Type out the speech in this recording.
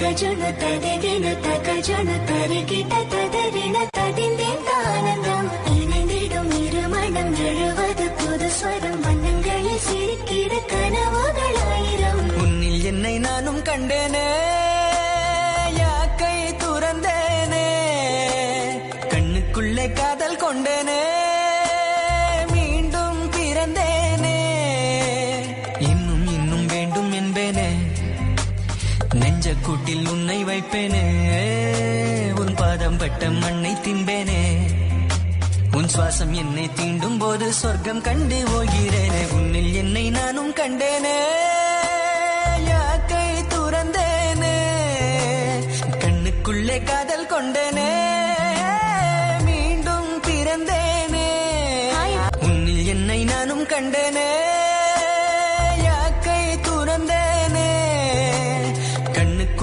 தகஜுணு ததிதினு தகஜுணு தருகிட்ட ததறின ததிந்தேன் ஆனந்தம் இணைந்திடும் இருமணம் எழுவது புது ஸ்வரம் வண்ணங்களில் சிரிக்கிற கனவுகளாயிரம் உன்னில் என்னை நானும் கண்டேனே யாக்கை துறந்தேனே கண்ணுக்குள்ளே காதல் கொண்டேனே மீண்டும் பிறந்தேனே இன்னும் இன்னும் வேண்டும் என்பேனே நெஞ்ச கூட்டில் உன்னை வைப்பேனே உன் பாதம் பட்ட மண்ணை தின்பேனே உன் சுவாசம் என்னை தீண்டும் போது சொர்க்கம் கண்டு போகிறேனே உன்னில் என்னை நானும் கண்டேனே யாக்கை துறந்தேனே கண்ணுக்குள்ளே காதல் கொண்டேனே மீண்டும் பிறந்தேனே உன்னில் என்னை நானும் கண்டேனே